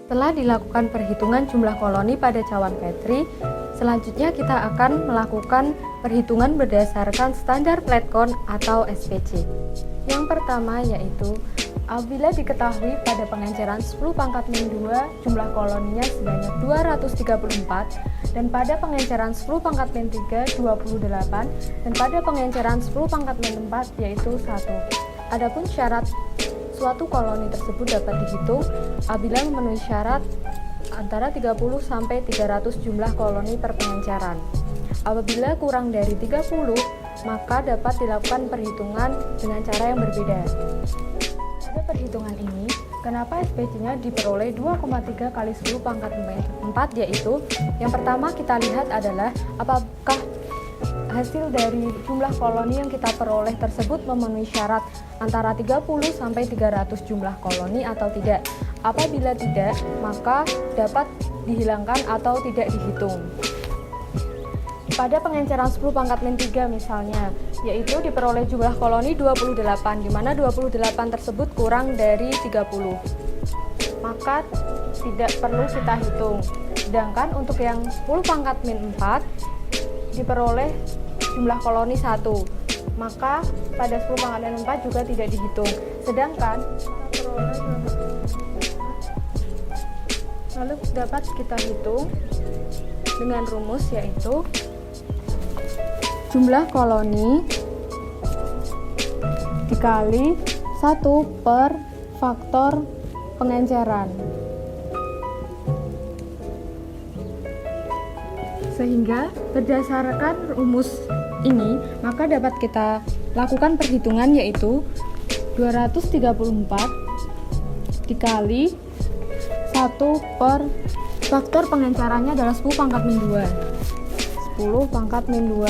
Setelah dilakukan perhitungan jumlah koloni pada cawan Petri, selanjutnya kita akan melakukan perhitungan berdasarkan standar Flatkon atau SPC. Yang pertama yaitu, apabila diketahui pada pengenceran 10 pangkat min 2 jumlah koloninya sebanyak 234, dan pada pengenceran 10 pangkat min 3 28, dan pada pengenceran 10 pangkat min 4 yaitu 1. Adapun syarat suatu koloni tersebut dapat dihitung apabila memenuhi syarat antara 30 sampai 300 jumlah koloni per pengenceran. Apabila kurang dari 30, maka dapat dilakukan perhitungan dengan cara yang berbeda. Pada perhitungan ini, kenapa SPC-nya diperoleh 2,3 kali 10 pangkat 4, yaitu yang pertama kita lihat adalah apakah hasil dari jumlah koloni yang kita peroleh tersebut memenuhi syarat antara 30 sampai 300 jumlah koloni atau tidak. Apabila tidak, maka dapat dihilangkan atau tidak dihitung. Pada pengenceran 10 pangkat min 3 misalnya, yaitu diperoleh jumlah koloni 28, di mana 28 tersebut kurang dari 30. Maka tidak perlu kita hitung. Sedangkan untuk yang 10 pangkat min 4 diperoleh jumlah koloni 1, maka pada 10 pangkat min 4 juga tidak dihitung. Sedangkan lalu dapat kita hitung dengan rumus, yaitu jumlah koloni dikali 1 per faktor pengenceran. Sehingga berdasarkan rumus ini, maka dapat kita lakukan perhitungan, yaitu 234 dikali 1 per faktor pengencerannya adalah 10 pangkat min 2. 10 pangkat min 2.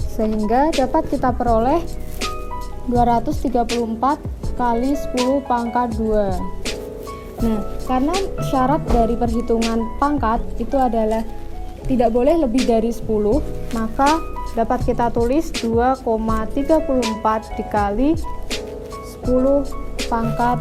Sehingga dapat kita peroleh 234 kali 10 pangkat 2. Nah, karena syarat dari perhitungan pangkat itu adalah tidak boleh lebih dari 10, maka dapat kita tulis 2,34 dikali 10 pangkat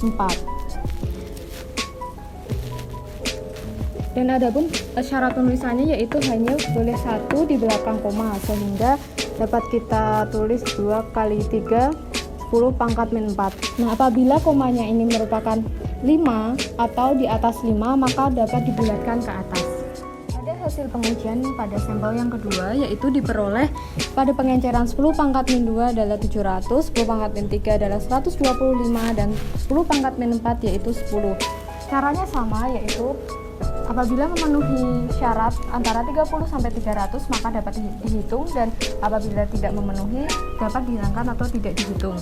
4. Dan adapun syarat penulisannya yaitu hanya boleh 1 di belakang koma, sehingga dapat kita tulis 2 kali 3 10 pangkat min 4. Nah, apabila komanya ini merupakan 5 atau di atas 5, maka dapat dibulatkan ke atas. Hasil pengujian pada sampel yang kedua yaitu diperoleh pada pengenceran 10 pangkat min 2 adalah 700, 10 pangkat min 3 adalah 125, dan 10 pangkat min 4 yaitu 10. Caranya sama, yaitu apabila memenuhi syarat antara 30 sampai 300 maka dapat dihitung, dan apabila tidak memenuhi dapat dihilangkan atau tidak dihitung.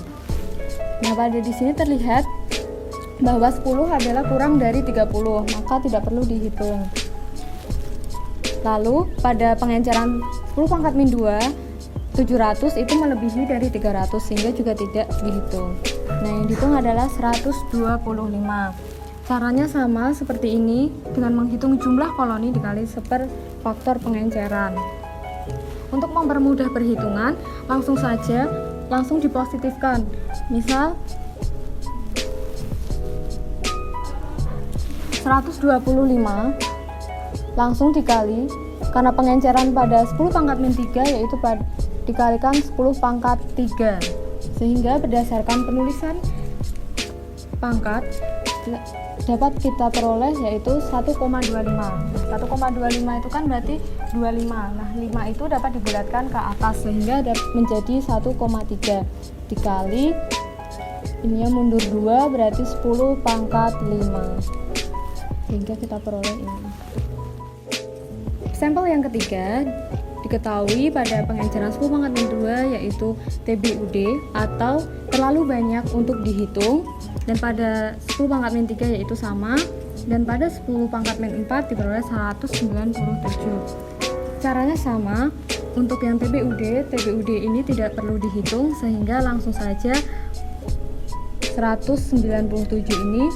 Nah, pada di sini terlihat bahwa 10 adalah kurang dari 30, maka tidak perlu dihitung. Lalu pada pengenceran 10 pangkat min 2 700 itu melebihi dari 300, sehingga juga tidak dihitung. Nah, yang dihitung adalah 125. Caranya sama seperti ini, dengan menghitung jumlah koloni dikali seper faktor pengenceran. Untuk mempermudah perhitungan, langsung dipositifkan. Misal 125 langsung dikali, karena pengenceran pada 10 pangkat min 3 yaitu dikalikan 10 pangkat 3, sehingga berdasarkan penulisan pangkat dapat kita peroleh yaitu 1,25. 1,25 itu kan berarti 25. Nah, 5 itu dapat dibulatkan ke atas sehingga menjadi 1,3 dikali ininya mundur 2 berarti 10 pangkat 5, sehingga kita peroleh ini. Sampel yang ketiga diketahui pada pengenceran 10 pangkat min 2 yaitu TBUD atau terlalu banyak untuk dihitung, dan pada 10 pangkat min 3 yaitu sama, dan pada 10 pangkat min 4 diperoleh 197. Caranya sama, untuk yang TBUD ini tidak perlu dihitung, sehingga langsung saja 197 ini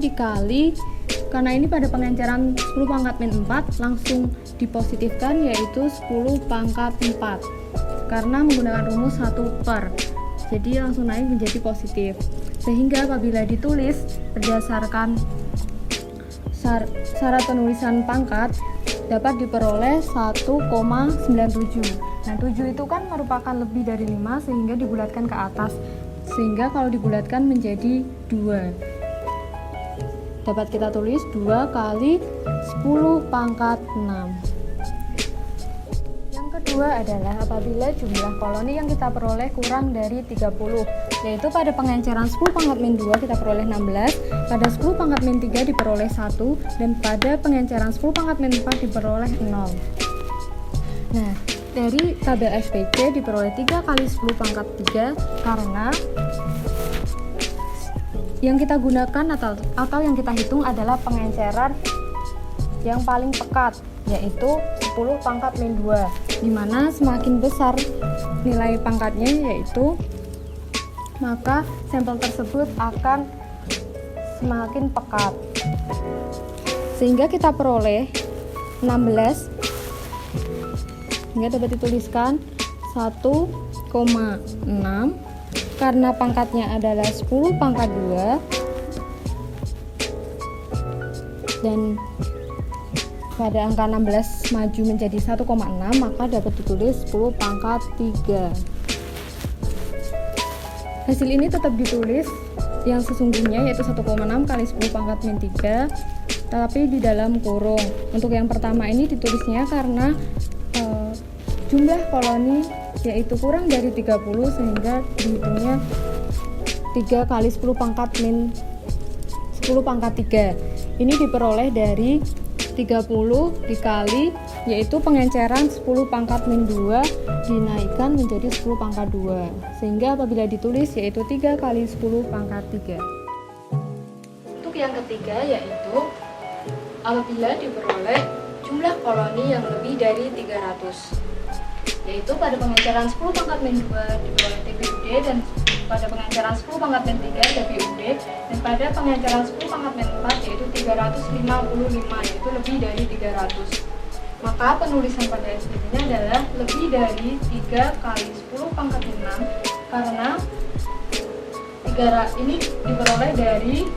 dikali, karena ini pada pengenceran 10 pangkat min 4 langsung dipositifkan yaitu 10 pangkat 4. karena menggunakan rumus 1/, jadi langsung naik menjadi positif. Sehingga apabila ditulis berdasarkan syarat penulisan pangkat dapat diperoleh 1,97. Nah, 7 itu kan merupakan lebih dari 5 sehingga dibulatkan ke atas. Sehingga kalau dibulatkan menjadi 2. Dapat kita tulis 2 kali 10 pangkat 6. Yang kedua adalah apabila jumlah koloni yang kita peroleh kurang dari 30, yaitu pada pengenceran 10 pangkat min 2 kita peroleh 16, pada 10 pangkat min 3 diperoleh 1, dan pada pengenceran 10 pangkat min 4 diperoleh 0. Nah, dari tabel SPC diperoleh 3 kali 10 pangkat 3 karena yang kita gunakan atau yang kita hitung adalah pengenceran yang paling pekat, yaitu 10 pangkat min 2, dimana semakin besar nilai pangkatnya yaitu maka sampel tersebut akan semakin pekat, sehingga kita peroleh 16, hingga dapat dituliskan 1,6 karena pangkatnya adalah 10 pangkat 2 dan pada angka 16 maju menjadi 1,6, maka dapat ditulis 10 pangkat 3. Hasil ini tetap ditulis yang sesungguhnya yaitu 1,6 kali 10 pangkat min 3, tapi di dalam kurung. Untuk yang pertama ini ditulisnya karena jumlah koloni yaitu kurang dari 30 sehingga dihitungnya 3 kali 10 pangkat min 10 pangkat 3. Ini diperoleh dari 30 dikali yaitu pengenceran 10 pangkat min 2 dinaikkan menjadi 10 pangkat 2, sehingga apabila ditulis yaitu 3 kali 10 pangkat 3. Untuk yang ketiga yaitu apabila diperoleh jumlah koloni yang lebih dari 300, yaitu pada pengenceran 10 pangkat min 2 diperoleh TPUD, dan pada pengenceran 10 pangkat min 3 TPUD, dan pada pengenceran 10 pangkat min 4 yaitu 355, yaitu lebih dari 300. Maka penulisan pada SPC-nya adalah lebih dari 3 kali 10 pangkat 6 karena ini diperoleh dari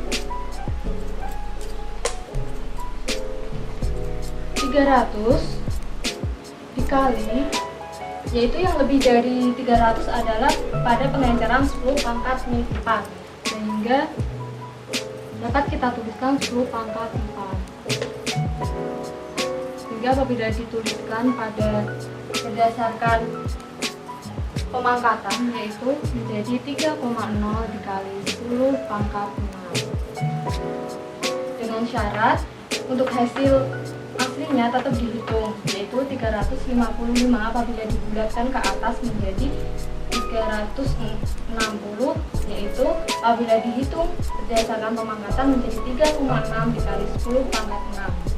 300 dikali, yaitu yang lebih dari 300 adalah pada pengenceran 10 pangkat min 4, sehingga dapat kita tuliskan 10 pangkat 4. Sehingga apabila dituliskan berdasarkan pemangkatan yaitu menjadi 3,0 dikali 10 pangkat 6. Dengan syarat untuk hasil aslinya tetap dihitung, yaitu 355 apabila dibulatkan ke atas menjadi 360, yaitu apabila dihitung berdasarkan pemangkatan menjadi 3,6 dikali 10 pangkat 6.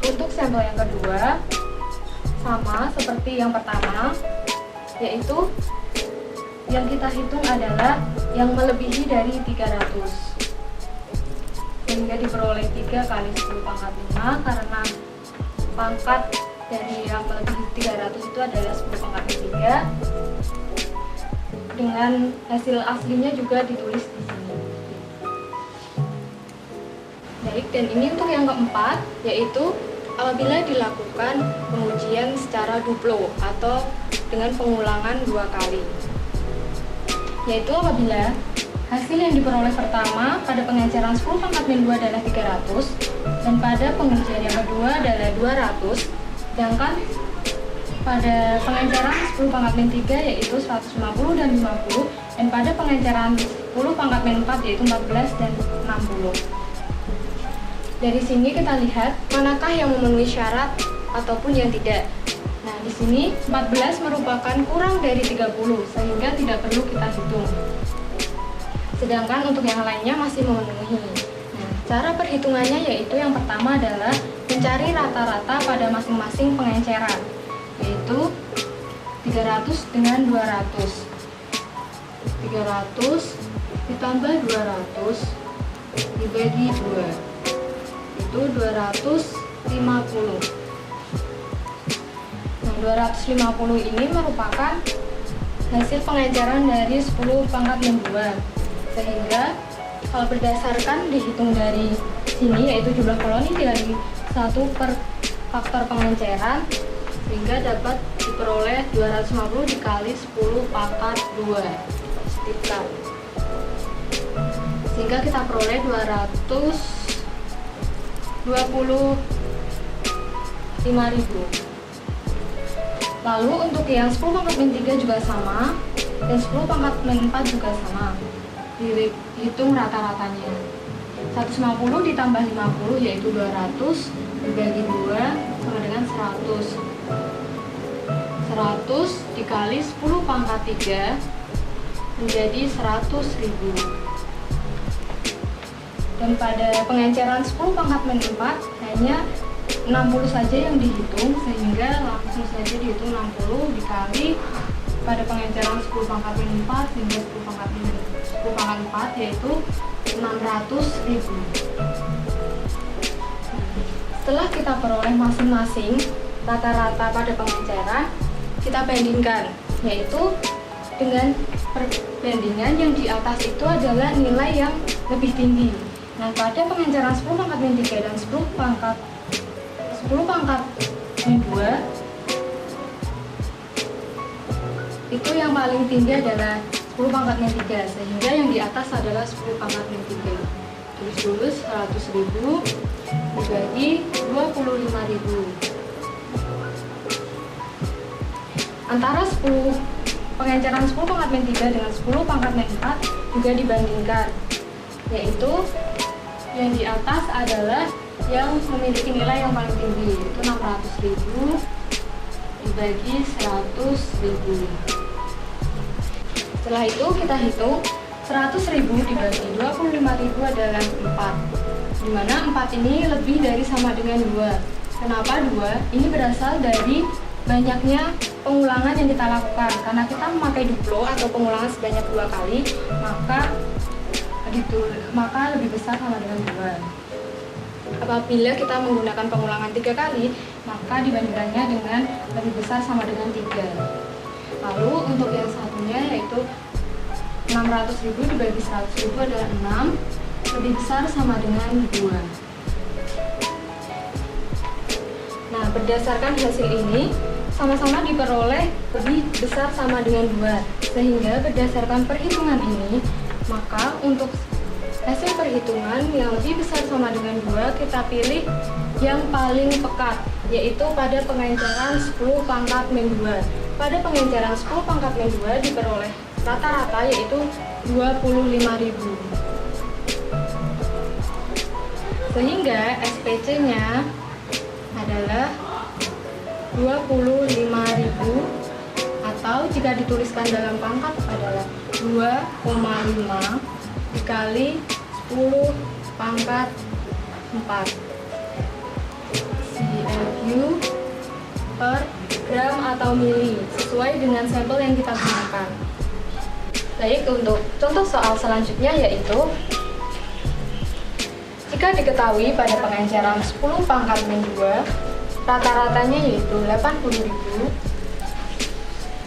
Untuk sampel yang kedua sama seperti yang pertama, yaitu yang kita hitung adalah yang melebihi dari 300, sehingga diperoleh 3 kali 10 pangkat 5 karena pangkat dari yang melebihi 300 itu adalah 10 pangkat 3, dengan hasil aslinya juga ditulis di sini. Baik, dan ini untuk yang keempat, yaitu apabila dilakukan pengujian secara duplo atau dengan pengulangan 2 kali, yaitu apabila hasil yang diperoleh pertama pada pengenceran 10 pangkat min 2 adalah 300, dan pada pengujian yang kedua adalah 200, sedangkan pada pengenceran 10 pangkat min 3 yaitu 150 dan 50, dan pada pengenceran 10 pangkat min 4 yaitu 14 dan 60. Dari sini kita lihat manakah yang memenuhi syarat ataupun yang tidak. Nah, di sini 14 merupakan kurang dari 30 sehingga tidak perlu kita hitung. Sedangkan untuk yang lainnya masih memenuhi. Nah, cara perhitungannya yaitu yang pertama adalah mencari rata-rata pada masing-masing pengenceran, yaitu 300 dengan 200. 300 ditambah 200 dibagi 2. Itu 250. Nah, 250 ini merupakan hasil pengenceran dari 10 pangkat min 2, sehingga kalau berdasarkan dihitung dari sini, yaitu jumlah koloni dari 1 per faktor pengenceran, sehingga dapat diperoleh 250 dikali 10 pangkat 2 sehingga kita peroleh 225.000. Lalu untuk yang 10 pangkat min 3 juga sama, dan 10 pangkat min 4 juga sama. Dihitung rata-ratanya. 150 ditambah 50 yaitu 200 dibagi 2 sama dengan 100. 100 dikali 10 pangkat 3 menjadi 100.000. Dan pada pengenceran 10 pangkat min 4 hanya 60 saja yang dihitung, sehingga langsung saja dihitung 60 dikali pada pengenceran 10 pangkat min 4 hingga 10 pangkat 4 yaitu 600.000. Setelah kita peroleh masing-masing rata-rata pada pengenceran, kita bandingkan, yaitu dengan perbandingan yang di atas itu adalah nilai yang lebih tinggi. Nah, pada pengenceran 10 pangkat min 3 dan 10 pangkat min 2 itu yang paling tinggi adalah 10 pangkat min 3, sehingga yang di atas adalah 10 pangkat min 3. Tulis dulu 100.000 dibagi 25.000. Antara pengenceran 10 pangkat min 3 dengan 10 pangkat min 4 juga dibandingkan, yaitu yang di atas adalah yang memiliki nilai yang paling tinggi, yaitu 600.000 dibagi 100.000. Setelah itu kita hitung 100.000 dibagi 25.000 adalah 4, dimana 4 ini lebih dari sama dengan 2. Kenapa 2? Ini berasal dari banyaknya pengulangan yang kita lakukan. Karena kita memakai duplo atau pengulangan sebanyak 2 kali, maka lebih besar sama dengan 2. Apabila kita menggunakan pengulangan 3 kali, maka dibandingkannya dengan lebih besar sama dengan 3. Lalu untuk yang satunya yaitu 600.000 dibagi 100.000 adalah 6, lebih besar sama dengan 2. Nah, berdasarkan hasil ini sama-sama diperoleh lebih besar sama dengan 2, sehingga berdasarkan perhitungan ini, maka untuk hasil perhitungan yang lebih besar sama dengan 2, kita pilih yang paling pekat, yaitu pada pengenceran 10 pangkat min 2. Pada pengenceran 10 pangkat min 2 diperoleh rata-rata yaitu 25.000. Sehingga SPC-nya adalah 25.000, atau jika dituliskan dalam pangkat adalah 2,5 dikali 10 pangkat 4 CFU per gram atau mili, sesuai dengan sampel yang kita gunakan. Baik, untuk contoh soal selanjutnya yaitu jika diketahui pada pengenceran 10 pangkat min 2 rata-ratanya yaitu 80.000,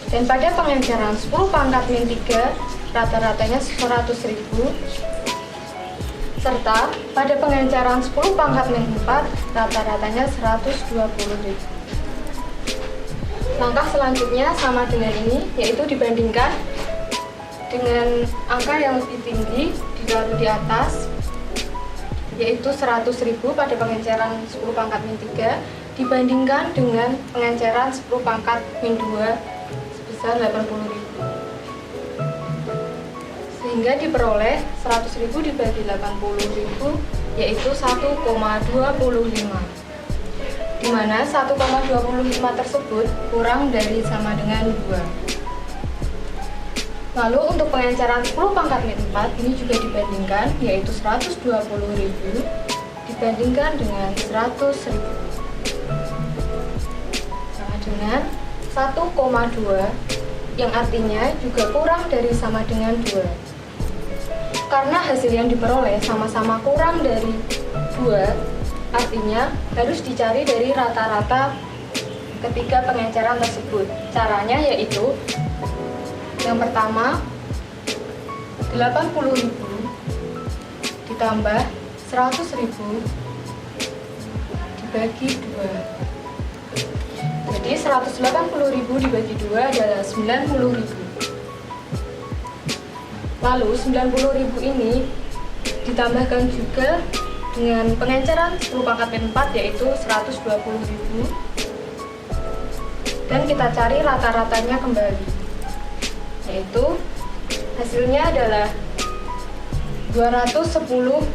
dan pada pengenceran 10 pangkat min 3 rata-ratanya 100.000, serta pada pengenceran 10 pangkat min 4 rata-ratanya 120.000. Langkah selanjutnya sama dengan ini, yaitu dibandingkan dengan angka yang lebih tinggi ditaruh di atas, yaitu 100.000 pada pengenceran 10 pangkat min 3 dibandingkan dengan pengenceran 10 pangkat min 2 sebesar 80.000. Sehingga diperoleh 100.000 dibagi 80.000 yaitu 1,25, di mana 1,25 tersebut kurang dari sama dengan 2. Lalu untuk pengenceran 10 pangkat min 4 ini juga dibandingkan, yaitu 120.000 dibandingkan dengan 100.000 sama dengan 1,2, yang artinya juga kurang dari sama dengan 2. Karena hasil yang diperoleh sama-sama kurang dari 2, artinya harus dicari dari rata-rata ketiga pengenceran tersebut. Caranya yaitu yang pertama 80.000 ditambah 100.000 dibagi 2. Jadi 180.000 dibagi 2 adalah 90.000. Lalu 90.000 ini ditambahkan juga dengan pengenceran 10 pangkat min 4 yaitu 120.000, dan kita cari rata-ratanya kembali, yaitu hasilnya adalah 210.000.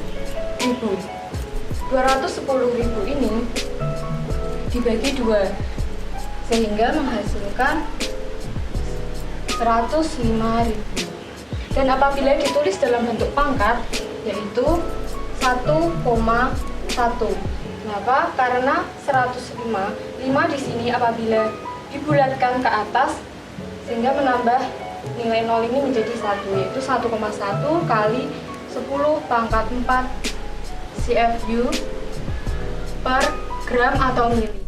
210.000 ini dibagi 2 sehingga menghasilkan 105.000. Dan apabila ditulis dalam bentuk pangkat yaitu 1,1. Kenapa? Karena 105, 5 di sini apabila dibulatkan ke atas sehingga menambah nilai 0 ini menjadi 1, yaitu 1,1 kali 10 pangkat 4 CFU per gram atau mili.